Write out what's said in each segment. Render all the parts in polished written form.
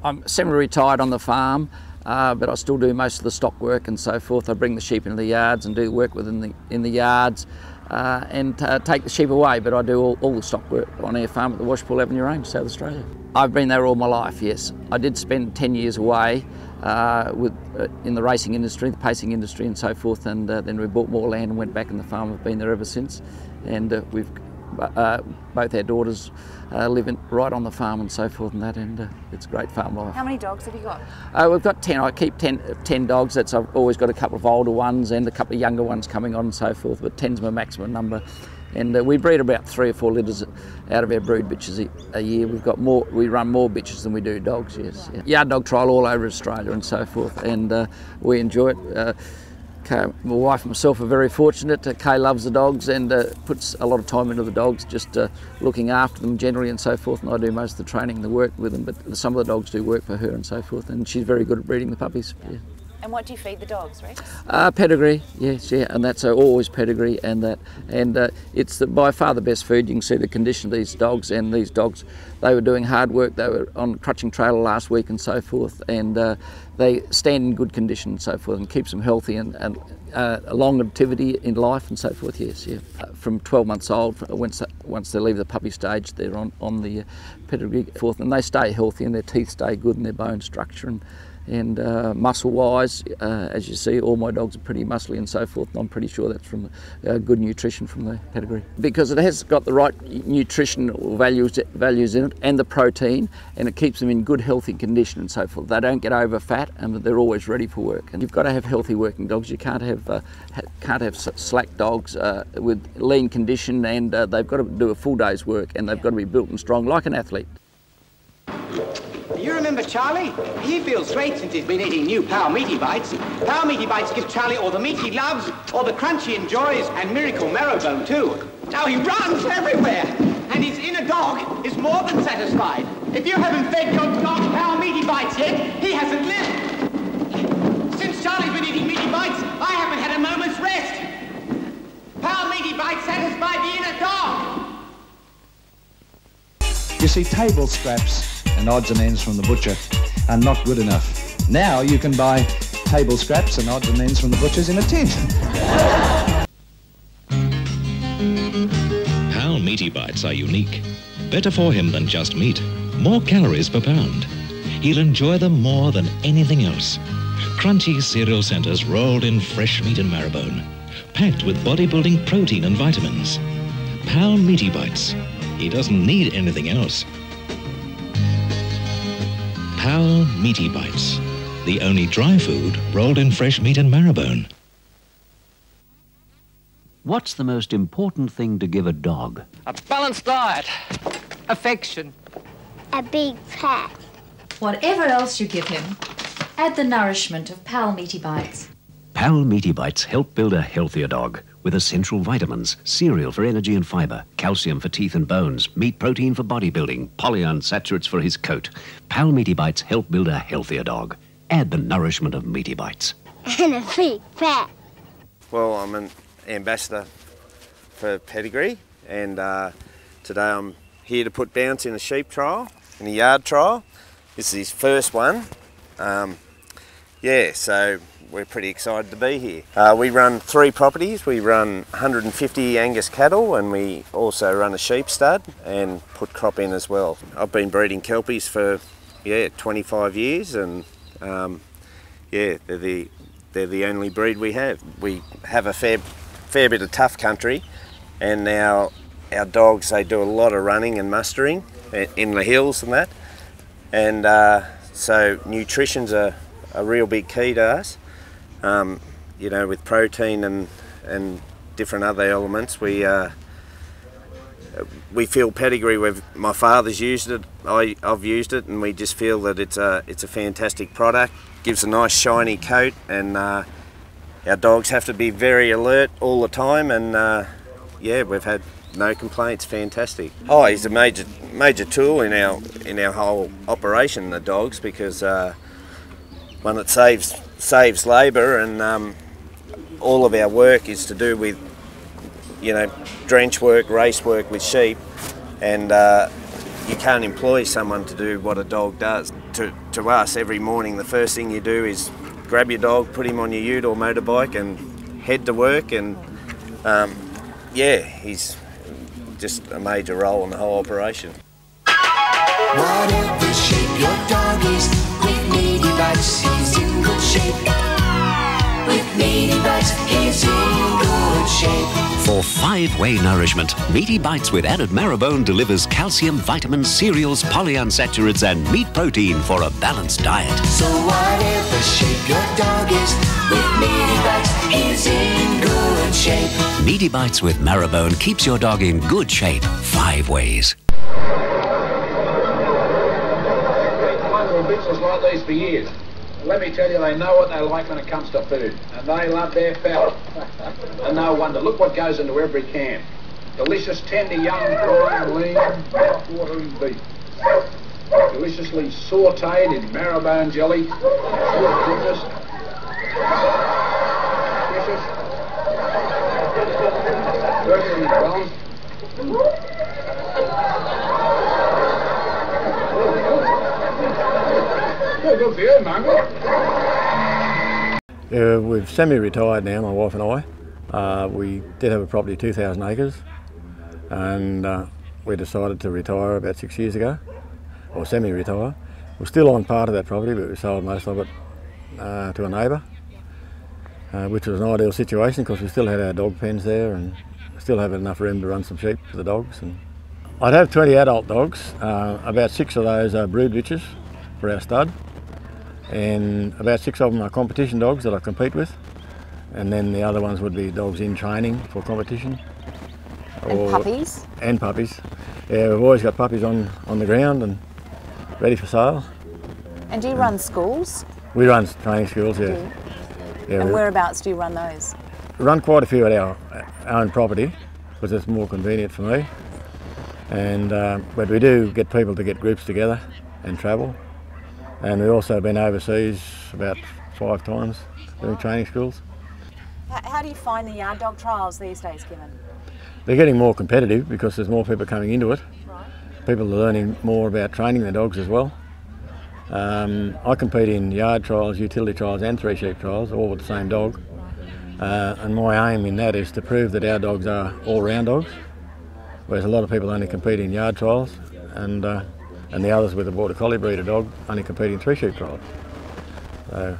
I'm semi-retired on the farm, but I still do most of the stock work and so forth. I bring the sheep into the yards and do work within in the yards and take the sheep away, but I do all the stock work on our farm at the Washpool Avenue Range, South Australia. I've been there all my life, yes. I did spend 10 years away in the racing industry, the pacing industry and so forth, and then we bought more land and went back in the farm. I've been there ever since, and we've both our daughters live right on the farm and so forth and that, and it's a great farm life. How many dogs have you got? We've got 10. I keep 10 dogs. I've always got a couple of older ones and a couple of younger ones coming on and so forth, but 10's my maximum number. And we breed about 3 or 4 litters out of our brood bitches a year. We run more bitches than we do dogs, yes. Yeah. Yard dog trial all over Australia and so forth, and we enjoy it. My wife and myself are very fortunate. Kay loves the dogs and puts a lot of time into the dogs, just looking after them generally and so forth, and I do most of the training and the work with them, but some of the dogs do work for her and so forth, and she's very good at breeding the puppies. Yeah. And what do you feed the dogs, Rex? Pedigree, yes, yeah, and that's always pedigree, and it's by far the best food. You can see the condition of these dogs, and these dogs, they were doing hard work. They were on crutching trailer last week and so forth, and they stand in good condition and so forth, and keeps them healthy and a longevity in life and so forth. Yes, yeah. From 12 months old, once they leave the puppy stage, they're on the pedigree forth, and they stay healthy, and their teeth stay good, and their bone structure and muscle-wise, as you see, all my dogs are pretty muscly and so forth, and I'm pretty sure that's from good nutrition from the pedigree. Because it has got the right nutritional values in it, and the protein, and it keeps them in good, healthy condition and so forth. They don't get over fat, and they're always ready for work. And you've got to have healthy working dogs. You can't have slack dogs with lean condition, and they've got to do a full day's work, and they've got to be built and strong like an athlete. You remember Charlie? He feels great since he's been eating new Power Meaty Bites. Power Meaty Bites give Charlie all the meat he loves, all the crunch he enjoys, and Miracle Marrowbone too. Now he runs everywhere, and his inner dog is more than satisfied. If you haven't fed your dog Power Meaty Bites yet, he hasn't lived. Since Charlie's been eating Meaty Bites, I haven't had a moment's rest. Power Meaty Bites satisfy the inner dog. You see, table scraps and odds and ends from the butcher are not good enough. Now you can buy table scraps and odds and ends from the butchers in a tin. Pal Meaty Bites are unique. Better for him than just meat. More calories per pound. He'll enjoy them more than anything else. Crunchy cereal centers rolled in fresh meat and marrowbone. Packed with bodybuilding protein and vitamins. Pal Meaty Bites. He doesn't need anything else. Pal Meaty Bites, the only dry food rolled in fresh meat and marrowbone. What's the most important thing to give a dog? A balanced diet, affection, a big pat. Whatever else you give him, add the nourishment of Pal Meaty Bites. Pal Meaty Bites help build a healthier dog with essential vitamins, cereal for energy and fibre, calcium for teeth and bones, meat protein for bodybuilding, polyunsaturates for his coat. Pal Meaty Bites help build a healthier dog. Add the nourishment of Meaty Bites. And a big fat. Well, I'm an ambassador for Pedigree, and today I'm here to put Bounce in a sheep trial, in a yard trial. This is his first one. Yeah, so we're pretty excited to be here. We run 3 properties. We run 150 Angus cattle, and we also run a sheep stud and put crop in as well. I've been breeding Kelpies for 25 years, and yeah, they're the only breed we have. We have a fair bit of tough country, and our dogs, they do a lot of running and mustering in the hills and that, and so nutrition's a real big key to us. You know, with protein and different other elements, we feel Pedigree. My father's used it, I've used it, and we just feel that it's a fantastic product. Gives a nice shiny coat, and our dogs have to be very alert all the time, and yeah, we've had no complaints. Fantastic. Oh, he's a major tool in our whole operation, the dogs, because one, it saves labour, and all of our work is to do with, you know, drench work, race work with sheep, and you can't employ someone to do what a dog does. To us, every morning the first thing you do is grab your dog, put him on your ute or motorbike and head to work, and yeah, he's just a major role in the whole operation. Whatever shape your dog is, with Meaty Bites he's in good shape. With Meaty Bites he's in good shape. For 5-way nourishment, Meaty Bites with added marrowbone delivers calcium, vitamins, cereals, polyunsaturates and meat protein for a balanced diet. So whatever shape your dog is, with Meaty Bites he's in good shape. Meaty Bites with marrowbone keeps your dog in good shape 5 ways. Business like these for years. Let me tell you, they know what they like when it comes to food, and they love their fowl. And no wonder. Look what goes into every can. Delicious, tender, young, prime, lean, mouth-watering beef. Deliciously sautéed in marrowbone jelly. Pure goodness. Delicious. Perfectly balanced. Good for you, Margaret. We've semi-retired now, my wife and I. We did have a property 2,000 acres, and we decided to retire about 6 years ago, or semi-retire. We're still on part of that property, but we sold most of it to a neighbour, which was an ideal situation because we still had our dog pens there and still have enough room to run some sheep for the dogs. And I'd have 20 adult dogs. About 6 of those are brood bitches for our stud, and about 6 of them are competition dogs that I compete with, and then the other ones would be dogs in training for competition. And puppies? And puppies. Yeah, we've always got puppies on the ground and ready for sale. And do you run schools? We run training schools, yeah. Yeah, and whereabouts do you run those? We run quite a few at our own property because it's more convenient for me. And but we do get people to get groups together and travel. And we've also been overseas about 5 times doing training schools. How do you find the yard dog trials these days, Kevin? They're getting more competitive because there's more people coming into it. Right. People are learning more about training their dogs as well. I compete in yard trials, utility trials and 3 sheep trials, all with the same dog. And my aim in that is to prove that our dogs are all-round dogs, whereas a lot of people only compete in yard trials, and the others with a border collie breeder dog only compete in 3 sheep trials. So,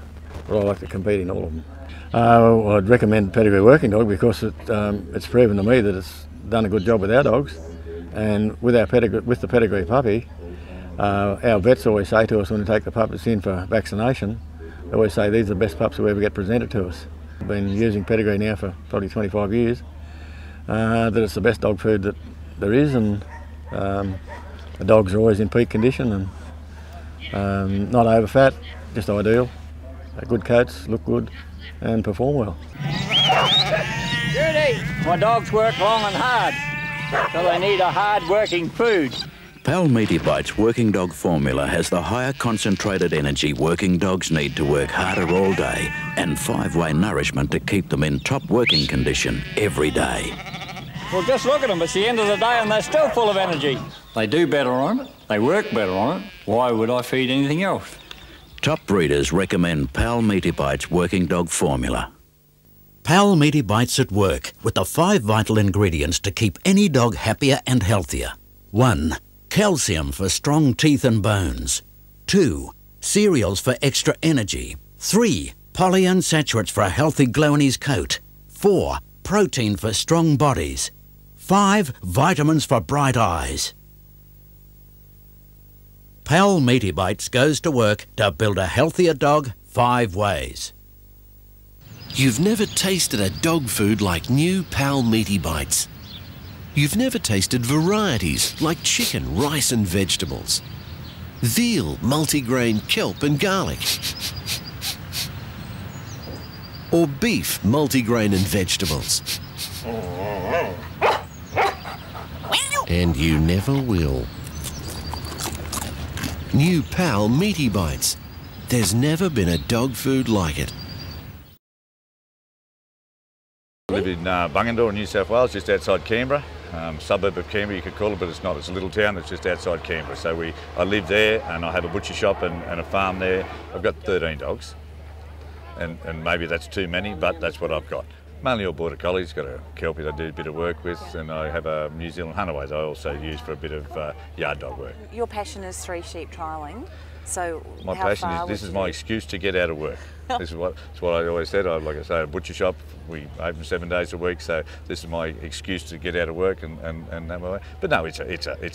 but I like to compete in all of them. Well, I'd recommend Pedigree Working Dog because it's proven to me that it's done a good job with our dogs, and with the Pedigree puppy, our vets always say to us when we take the puppies in for vaccination, they always say these are the best pups who ever get presented to us. I've been using Pedigree now for probably 25 years, that it's the best dog food that there is, and the dogs are always in peak condition and not over fat, just ideal. Good coats, look good and perform well. Judy, my dogs work long and hard, so they need a hard-working food. Pal Meaty Bites Working Dog Formula has the higher concentrated energy working dogs need to work harder all day, and 5-way nourishment to keep them in top working condition every day. Well, just look at them. It's the end of the day and they're still full of energy. They do better on it. They work better on it. Why would I feed anything else? Top breeders recommend Pal Meaty Bites Working Dog Formula. Pal Meaty Bites at work with the 5 vital ingredients to keep any dog happier and healthier. 1. Calcium for strong teeth and bones. 2. Cereals for extra energy. 3. Polyunsaturates for a healthy glow in his coat. 4. Protein for strong bodies. 5. Vitamins for bright eyes. Pal Meaty Bites goes to work to build a healthier dog 5 ways. You've never tasted a dog food like new Pal Meaty Bites. You've never tasted varieties like chicken, rice and vegetables, veal, multigrain, kelp and garlic, or beef, multigrain and vegetables. And you never will. New Pal Meaty Bites. There's never been a dog food like it. I live in Bungendore, New South Wales, just outside Canberra. suburb of Canberra, you could call it, but it's not. It's a little town that's just outside Canberra. So I live there, and I have a butcher shop and a farm there. I've got 13 dogs, and maybe that's too many, but that's what I've got. Mainly all border collies. Got a Kelpie that I do a bit of work with, and I have a New Zealand Huntaways I also use for a bit of yard dog work. Your passion is 3 sheep trialling, so my passion is, this is my excuse to get out of work. This is what I always said. Like I say, a butcher shop, we open 7 days a week, so this is my excuse to get out of work and that way. But no, it's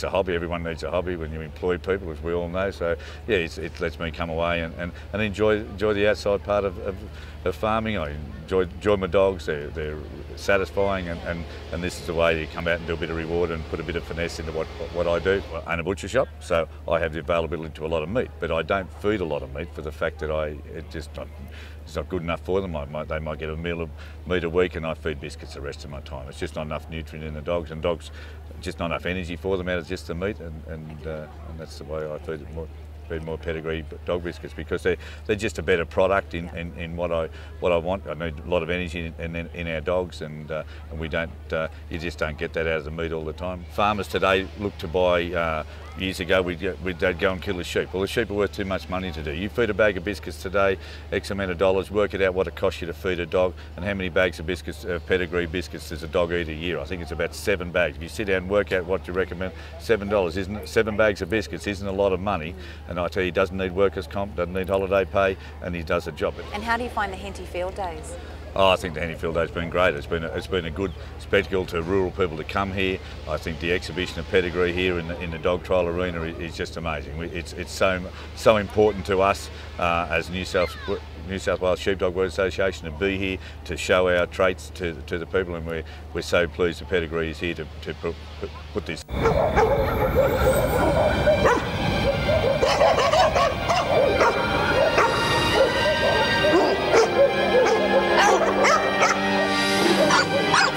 a hobby. Everyone needs a hobby when you employ people, as we all know. So yeah, it lets me come away and enjoy the outside part of farming. I enjoy my dogs. They're satisfying, and this is the way you come out and do a bit of reward and put a bit of finesse into what I do. I own a butcher shop, so I have the availability to a lot of meat, but I don't feed a lot of meat for the fact that it's not good enough for them. They might get a meal of meat a week, and I feed biscuits the rest of my time. It's just not enough nutrient in the dogs, and dogs just not enough energy for them out of just the meat, and that's the way I feed it more. Feed more pedigree dog biscuits, because they're just a better product in what I want. I need a lot of energy in our dogs, and we don't. You just don't get that out of the meat all the time. Farmers today look to buy. Years ago, they'd go and kill a sheep. Well, the sheep are worth too much money to do. You feed a bag of biscuits today, X amount of dollars, work it out what it costs you to feed a dog, and how many bags of biscuits, pedigree biscuits, does a dog eat a year? I think it's about 7 bags. If you sit down and work out what you recommend, $7, isn't it? 7 bags of biscuits isn't a lot of money, and I tell you, he doesn't need workers' comp, doesn't need holiday pay, and he does a job. And how do you find the Henty field days? Oh, I think the Henty Field Day's been great. It's been a good spectacle to rural people to come here. I think the exhibition of pedigree here in the dog trial arena is just amazing. It's so important to us as New South Wales Sheepdog World Association to be here to show our traits to the people, and we're so pleased the pedigree is here to put this.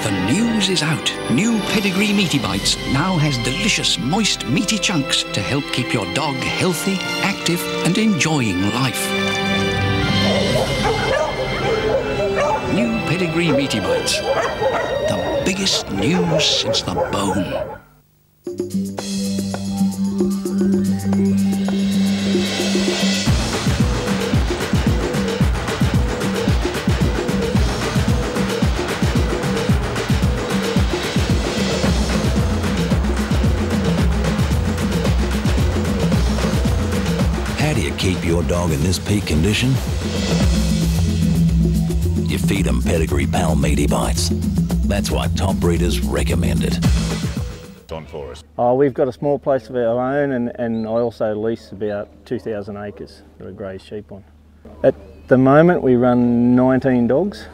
The news is out. New Pedigree Meaty Bites now has delicious, moist, meaty chunks to help keep your dog healthy, active, and enjoying life. New Pedigree Meaty Bites. The biggest news since the bone. How do you keep your dog in this peak condition? You feed them Pedigree Pal Meaty Bites. That's why top breeders recommend it. On for us. Oh, we've got a small place of our own, and I also lease about 2,000 acres that I graze sheep on. At the moment we run 19 dogs,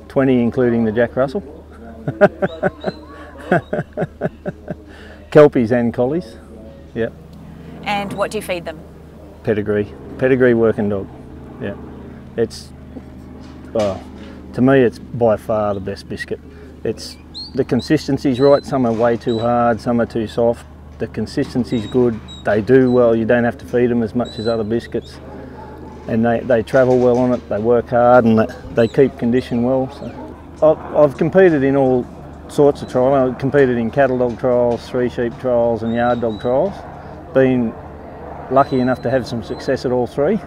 20 including the Jack Russell. Kelpies and collies, yeah. And what do you feed them? Pedigree working dog, yeah. It's, to me it's by far the best biscuit. The consistency's right, some are way too hard, some are too soft. The consistency's good, they do well, you don't have to feed them as much as other biscuits. And they travel well on it, they work hard, and they keep condition well. So I've competed in all sorts of trials. I've competed in cattle dog trials, 3 sheep trials and yard dog trials. Been lucky enough to have some success at all 3.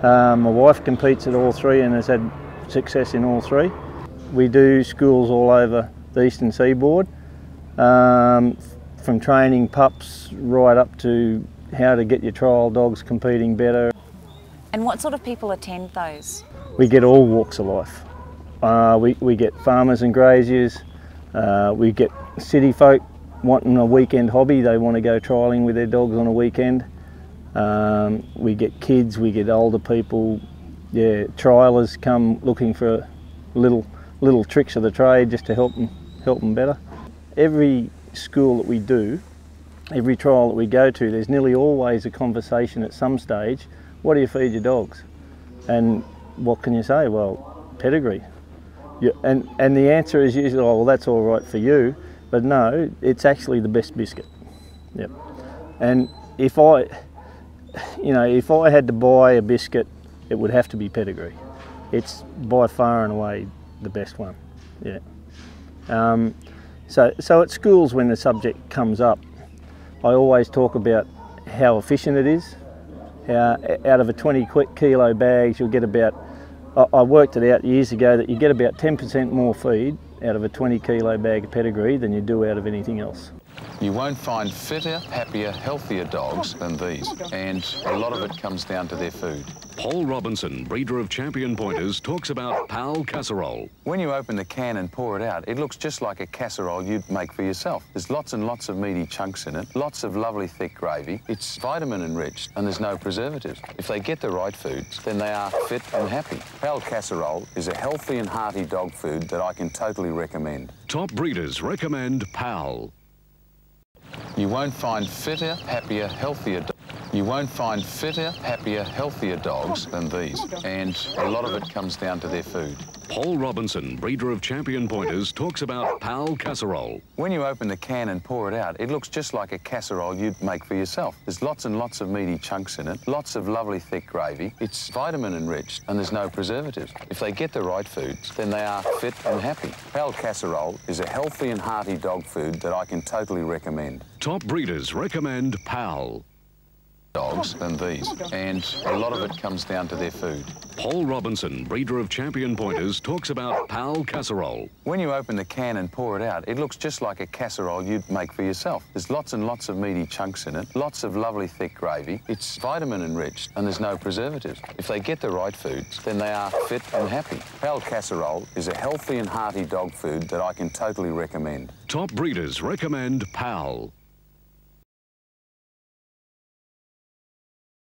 My wife competes at all 3 and has had success in all 3. We do schools all over the eastern seaboard, from training pups right up to how to get your trial dogs competing better. And what sort of people attend those? We get all walks of life. We get farmers and graziers, we get city folk wanting a weekend hobby, they want to go trialling with their dogs on a weekend. We get kids, we get older people, yeah, trialers come looking for little tricks of the trade just to help them better. Every school that we do, every trial that we go to, there's nearly always a conversation at some stage. What do you feed your dogs? And what can you say? Well, pedigree. Yeah, and the answer is usually, oh, well, that's all right for you, but no, it's actually the best biscuit. Yep. And if I had to buy a biscuit, it would have to be pedigree. It's by far and away the best one. Yeah. So at schools, when the subject comes up, I always talk about how efficient it is. How out of a 20 kilo bags, you'll get about, I worked it out years ago, that you get about 10% more feed out of a 20 kilo bag of pedigree than you do out of anything else. You won't find fitter, happier, healthier dogs than these, and a lot of it comes down to their food. Paul Robinson, breeder of champion pointers, talks about Pal Casserole. When you open the can and pour it out, it looks just like a casserole you'd make for yourself. There's lots and lots of meaty chunks in it, lots of lovely thick gravy. It's vitamin enriched and there's no preservatives. If they get the right foods, then they are fit and happy. Pal Casserole is a healthy and hearty dog food that I can totally recommend. Top breeders recommend Pal. You won't find fitter, happier, healthier dogs. You won't find fitter, happier, healthier dogs than these, and a lot of it comes down to their food. Paul Robinson, breeder of champion pointers, talks about Pal Casserole. When you open the can and pour it out, it looks just like a casserole you'd make for yourself. There's lots and lots of meaty chunks in it, lots of lovely thick gravy. It's vitamin enriched and there's no preservatives. If they get the right foods, then they are fit and happy. Pal Casserole is a healthy and hearty dog food that I can totally recommend. Top breeders recommend Pal. Dogs than these, and a lot of it comes down to their food. Paul Robinson, breeder of champion pointers, talks about Pal Casserole. When you open the can and pour it out, it looks just like a casserole you'd make for yourself. There's lots and lots of meaty chunks in it, lots of lovely thick gravy. It's vitamin enriched and there's no preservatives. If they get the right foods, then they are fit and happy. Pal Casserole is a healthy and hearty dog food that I can totally recommend. Top breeders recommend Pal.